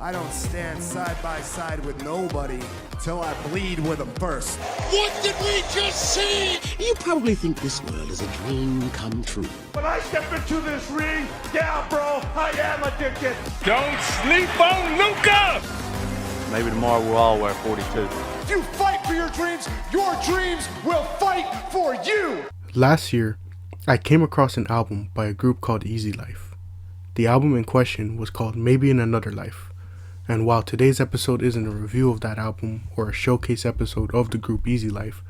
I don't stand side by side with nobody till I bleed with them first. What did we just see? You probably think this world is a dream come true. When I step into this ring, yeah, bro, I am addicted. Don't sleep on Luca! Maybe tomorrow we'll all wear 42. If you fight for your dreams will fight for you. Last year, I came across an album by a group called Easy Life. The album in question was called Maybe in Another Life. And while today's episode isn't a review of that album or a showcase episode of the group Easy Life,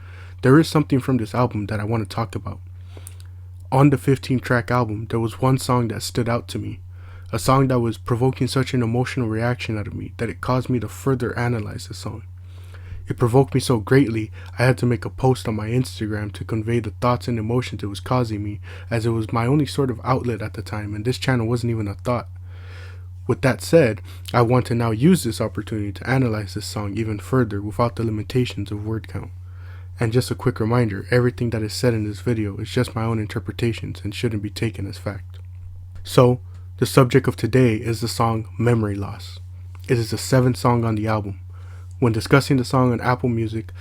there is something from this album that I want to talk about. On the 15-track album, there was one song that stood out to me, a song that was provoking such an emotional reaction out of me that it caused me to further analyze the song. It provoked me so greatly, I had to make a post on my Instagram to convey the thoughts and emotions it was causing me, as it was my only sort of outlet at the time, and this channel wasn't even a thought. With that said, I want to now use this opportunity to analyze this song even further without the limitations of word count. And just a quick reminder, everything that is said in this video is just my own interpretations and shouldn't be taken as fact. So, the subject of today is the song Memory Loss. It is the 7th song on the album. When discussing the song on Apple Music,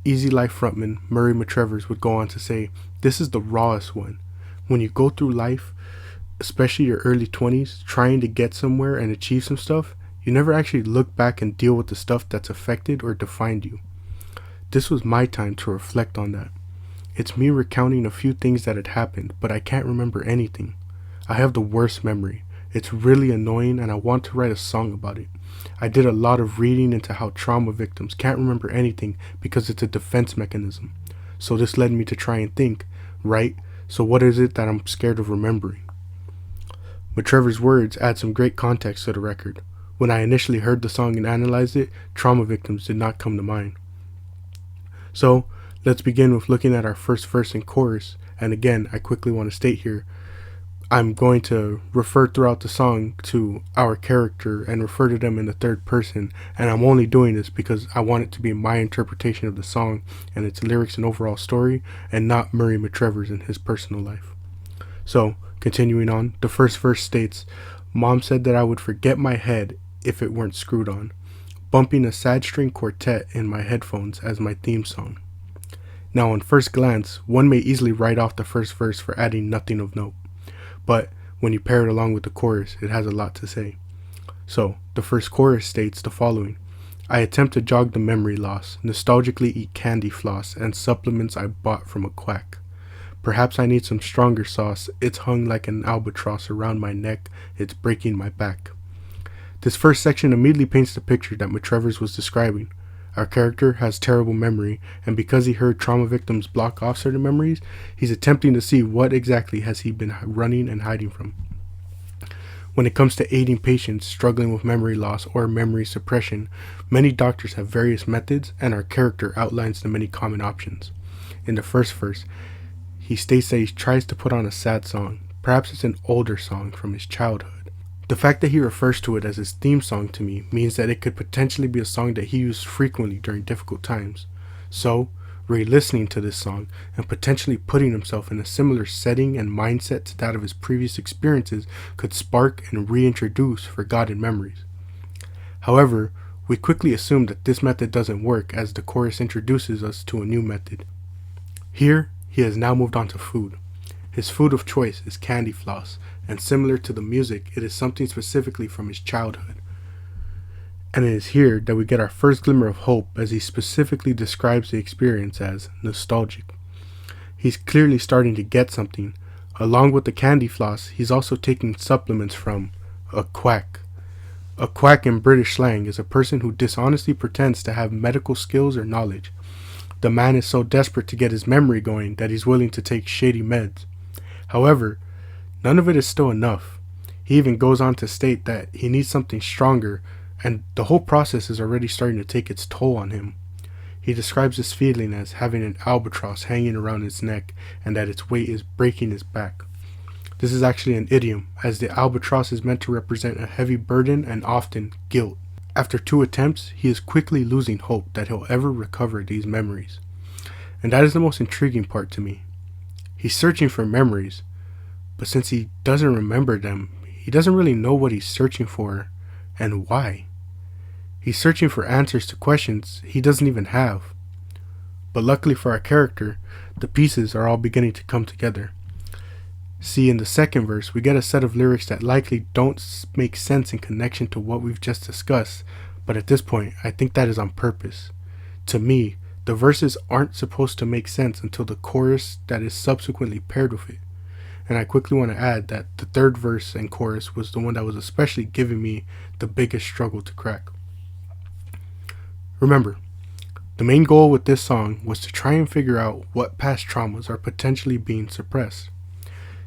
Easy Life frontman Murray McTrevers would go on to say, "This is the rawest one. When you go through life, especially your early 20s, trying to get somewhere and achieve some stuff, you never actually look back and deal with the stuff that's affected or defined you. This was my time to reflect on that. It's me recounting a few things that had happened, but I can't remember anything. I have the worst memory. It's really annoying and I want to write a song about it. I did a lot of reading into how trauma victims can't remember anything because it's a defense mechanism. So this led me to try and think, right, so what is it that I'm scared of remembering?" McTrevor's words add some great context to the record. When I initially heard the song and analyzed it, trauma victims did not come to mind. So, let's begin with looking at our first verse and chorus, and again, I quickly want to state here, I'm going to refer throughout the song to our character and refer to them in the third person, and I'm only doing this because I want it to be my interpretation of the song and its lyrics and overall story, and not Murray McTrevor's in his personal life. So, continuing on, the first verse states, "Mom said that I would forget my head if it weren't screwed on, bumping a sad string quartet in my headphones as my theme song." Now on first glance, one may easily write off the first verse for adding nothing of note, but when you pair it along with the chorus, it has a lot to say. So, the first chorus states the following: "I attempt to jog the memory loss, nostalgically eat candy floss and supplements I bought from a quack. Perhaps I need some stronger sauce, it's hung like an albatross around my neck, it's breaking my back." This first section immediately paints the picture that McTrevers was describing. Our character has terrible memory, and because he heard trauma victims block off certain memories, he's attempting to see what exactly has he been running and hiding from. When it comes to aiding patients struggling with memory loss or memory suppression, many doctors have various methods, and our character outlines the many common options. In the first verse, he states that he tries to put on a sad song. Perhaps it's an older song from his childhood. The fact that he refers to it as his theme song to me means that it could potentially be a song that he used frequently during difficult times. So, re-listening to this song and potentially putting himself in a similar setting and mindset to that of his previous experiences could spark and reintroduce forgotten memories. However, we quickly assume that this method doesn't work as the chorus introduces us to a new method. Here, he has now moved on to food. His food of choice is candy floss, and similar to the music, it is something specifically from his childhood. And it is here that we get our first glimmer of hope as he specifically describes the experience as nostalgic. He's clearly starting to get something. Along with the candy floss, he's also taking supplements from a quack. A quack in British slang is a person who dishonestly pretends to have medical skills or knowledge. The man is so desperate to get his memory going that he's willing to take shady meds. However, none of it is still enough. He even goes on to state that he needs something stronger, and the whole process is already starting to take its toll on him. He describes this feeling as having an albatross hanging around his neck and that its weight is breaking his back. This is actually an idiom, as the albatross is meant to represent a heavy burden and often guilt. After 2 attempts, he is quickly losing hope that he'll ever recover these memories. And that is the most intriguing part to me. He's searching for memories, but since he doesn't remember them, he doesn't really know what he's searching for and why. He's searching for answers to questions he doesn't even have. But luckily for our character, the pieces are all beginning to come together. See, in the second verse, we get a set of lyrics that likely don't make sense in connection to what we've just discussed, but at this point, I think that is on purpose. To me, the verses aren't supposed to make sense until the chorus that is subsequently paired with it. And I quickly want to add that the third verse and chorus was the one that was especially giving me the biggest struggle to crack. Remember, the main goal with this song was to try and figure out what past traumas are potentially being suppressed.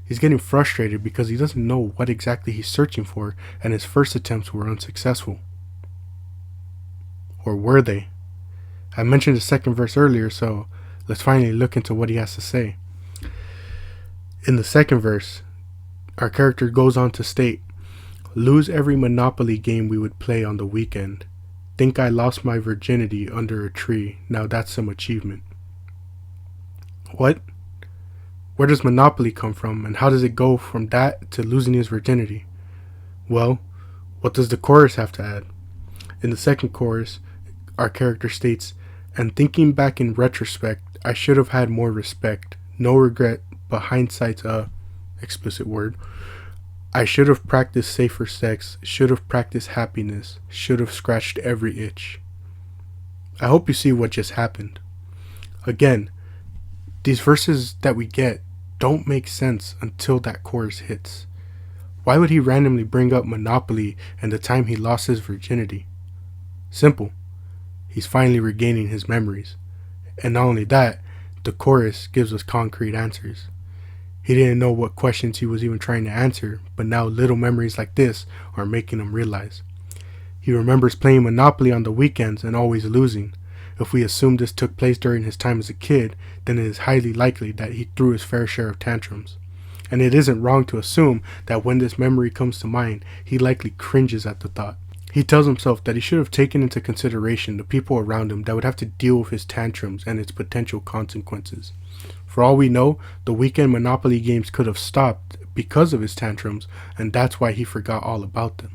He's getting frustrated because he doesn't know what exactly he's searching for, and his first attempts were unsuccessful. Or were they? I mentioned the second verse earlier, so let's finally look into what he has to say. In the second verse, our character goes on to state, "Lose every Monopoly game we would play on the weekend. Think I lost my virginity under a tree. Now that's some achievement." What? Where does Monopoly come from, and how does it go from that to losing his virginity? Well, what does the chorus have to add? In the second chorus, our character states, "And thinking back in retrospect, I should have had more respect. No regret, but hindsight's a explicit word. I should have practiced safer sex, should have practiced happiness, should have scratched every itch." I hope you see what just happened. Again, these verses that we get don't make sense until that chorus hits. Why would he randomly bring up Monopoly and the time he lost his virginity? Simple. He's finally regaining his memories. And not only that, the chorus gives us concrete answers. He didn't know what questions he was even trying to answer, but now little memories like this are making him realize. He remembers playing Monopoly on the weekends and always losing. If we assume this took place during his time as a kid, then it is highly likely that he threw his fair share of tantrums. And it isn't wrong to assume that when this memory comes to mind, he likely cringes at the thought. He tells himself that he should have taken into consideration the people around him that would have to deal with his tantrums and its potential consequences. For all we know, the weekend Monopoly games could have stopped because of his tantrums, and that's why he forgot all about them.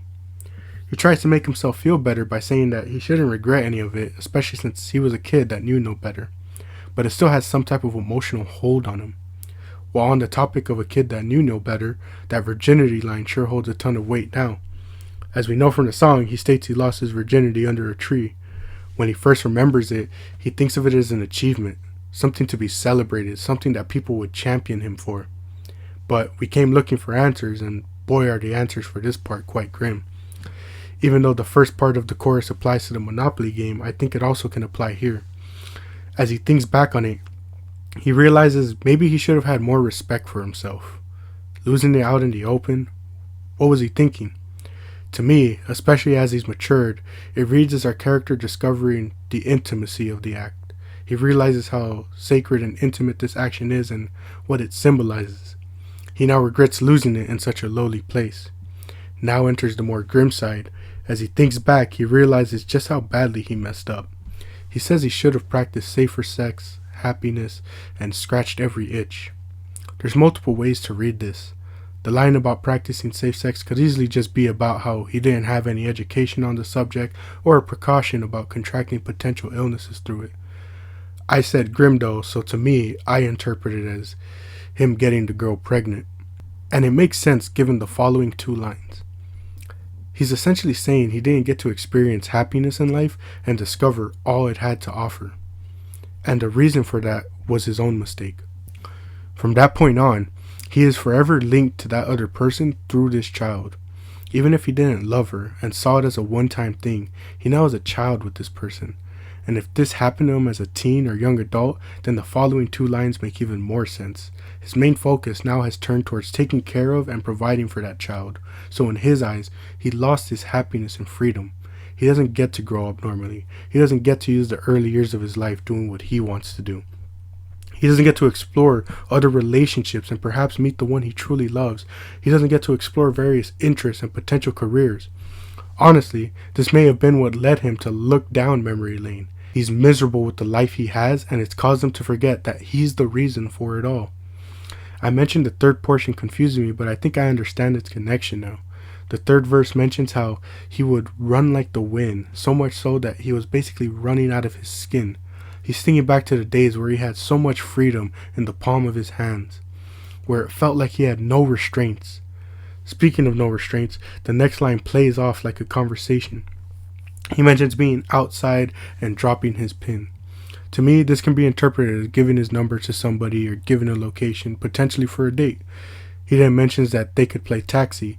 He tries to make himself feel better by saying that he shouldn't regret any of it, especially since he was a kid that knew no better. But it still has some type of emotional hold on him. While on the topic of a kid that knew no better, that virginity line sure holds a ton of weight now. As we know from the song, he states he lost his virginity under a tree. When he first remembers it, he thinks of it as an achievement, something to be celebrated, something that people would champion him for. But we came looking for answers, and boy are the answers for this part quite grim. Even though the first part of the chorus applies to the Monopoly game, I think it also can apply here. As he thinks back on it, he realizes maybe he should have had more respect for himself. Losing it out in the open? What was he thinking? To me, especially as he's matured, it reads as our character discovering the intimacy of the act. He realizes how sacred and intimate this action is and what it symbolizes. He now regrets losing it in such a lowly place. Now enters the more grim side. As he thinks back, he realizes just how badly he messed up. He says he should have practiced safer sex, happiness, and scratched every itch. There's multiple ways to read this. The line about practicing safe sex could easily just be about how he didn't have any education on the subject or a precaution about contracting potential illnesses through it. I said grim though, so to me, I interpret it as him getting the girl pregnant. And it makes sense given the following two lines. He's essentially saying he didn't get to experience happiness in life and discover all it had to offer. And the reason for that was his own mistake. From that point on, he is forever linked to that other person through this child. Even if he didn't love her and saw it as a one-time thing, he now has a child with this person. And if this happened to him as a teen or young adult, then the following two lines make even more sense. His main focus now has turned towards taking care of and providing for that child. So in his eyes, he lost his happiness and freedom. He doesn't get to grow up normally. He doesn't get to use the early years of his life doing what he wants to do. He doesn't get to explore other relationships and perhaps meet the one he truly loves. He doesn't get to explore various interests and potential careers. Honestly, this may have been what led him to look down memory lane. He's miserable with the life he has, and it's caused him to forget that he's the reason for it all. I mentioned the third portion confusing me, but I think I understand its connection now. The third verse mentions how he would run like the wind, so much so that he was basically running out of his skin. He's thinking back to the days where he had so much freedom in the palm of his hands, where it felt like he had no restraints. Speaking of no restraints, the next line plays off like a conversation. He mentions being outside and dropping his pin. To me, this can be interpreted as giving his number to somebody or giving a location, potentially for a date. He then mentions that they could play taxi.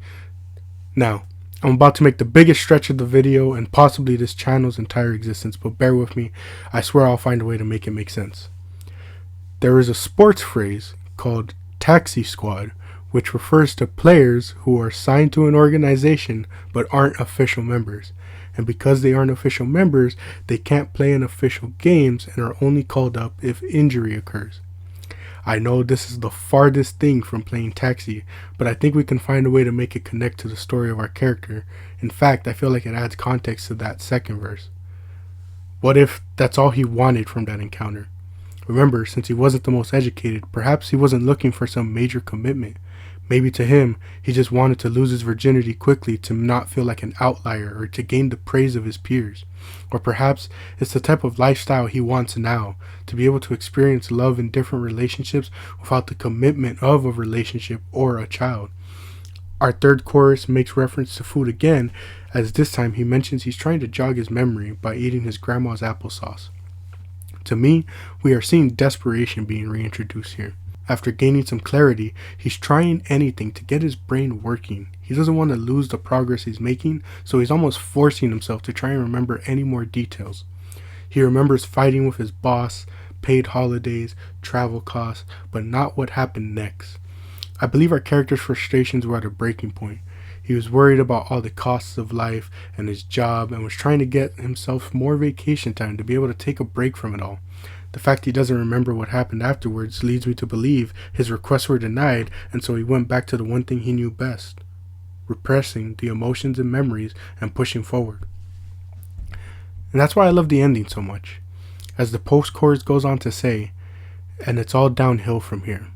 Now, I'm about to make the biggest stretch of the video and possibly this channel's entire existence, but bear with me. I swear I'll find a way to make it make sense. There is a sports phrase called taxi squad, which refers to players who are signed to an organization but aren't official members. And because they aren't official members, they can't play in official games and are only called up if injury occurs. I know this is the farthest thing from playing taxi, but I think we can find a way to make it connect to the story of our character. In fact, I feel like it adds context to that second verse. What if that's all he wanted from that encounter? Remember, since he wasn't the most educated, perhaps he wasn't looking for some major commitment. Maybe to him, he just wanted to lose his virginity quickly to not feel like an outlier or to gain the praise of his peers. Or perhaps it's the type of lifestyle he wants now, to be able to experience love in different relationships without the commitment of a relationship or a child. Our third chorus makes reference to food again, as this time he mentions he's trying to jog his memory by eating his grandma's applesauce. To me, we are seeing desperation being reintroduced here. After gaining some clarity, he's trying anything to get his brain working. He doesn't want to lose the progress he's making, so he's almost forcing himself to try and remember any more details. He remembers fighting with his boss, paid holidays, travel costs, but not what happened next. I believe our character's frustrations were at a breaking point. He was worried about all the costs of life and his job and was trying to get himself more vacation time to be able to take a break from it all. The fact he doesn't remember what happened afterwards leads me to believe his requests were denied, and so he went back to the one thing he knew best: repressing the emotions and memories and pushing forward. And that's why I love the ending so much. As the post-chorus goes on to say, and it's all downhill from here.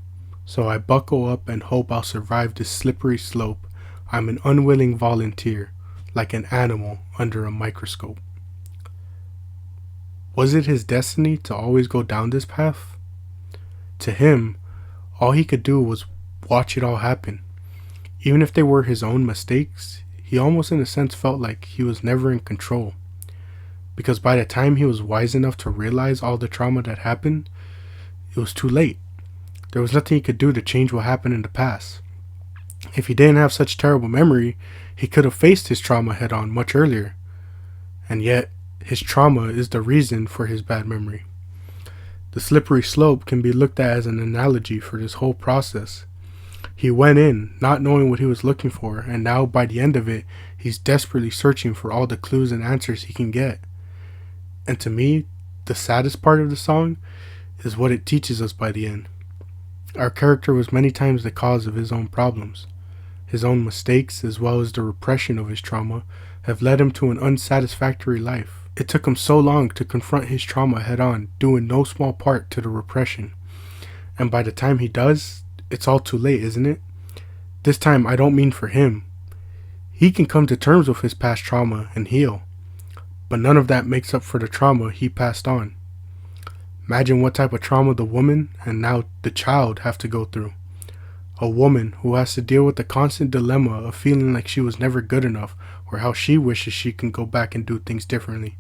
So I buckle up and hope I'll survive this slippery slope. I'm an unwilling volunteer, like an animal under a microscope. Was it his destiny to always go down this path? To him, all he could do was watch it all happen. Even if they were his own mistakes, he almost in a sense felt like he was never in control. Because by the time he was wise enough to realize all the trauma that happened, it was too late. There was nothing he could do to change what happened in the past. If he didn't have such terrible memory, he could have faced his trauma head on much earlier. And yet, his trauma is the reason for his bad memory. The slippery slope can be looked at as an analogy for this whole process. He went in not knowing what he was looking for, and now by the end of it, he's desperately searching for all the clues and answers he can get. And to me, the saddest part of the song is what it teaches us by the end. Our character was many times the cause of his own problems. His own mistakes, as well as the repression of his trauma, have led him to an unsatisfactory life. It took him so long to confront his trauma head on, due in no small part to the repression. And by the time he does, it's all too late, isn't it? This time I don't mean for him. He can come to terms with his past trauma and heal, but none of that makes up for the trauma he passed on. Imagine what type of trauma the woman and now the child have to go through. A woman who has to deal with the constant dilemma of feeling like she was never good enough, or how she wishes she can go back and do things differently.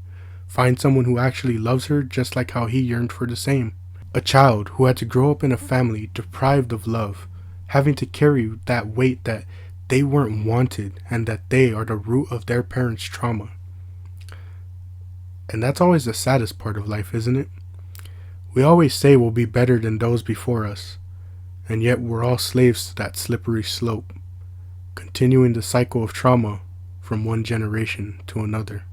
Find someone who actually loves her just like how he yearned for the same. A child who had to grow up in a family deprived of love, having to carry that weight that they weren't wanted and that they are the root of their parents' trauma. And that's always the saddest part of life, isn't it? We always say we'll be better than those before us, and yet we're all slaves to that slippery slope, continuing the cycle of trauma from one generation to another.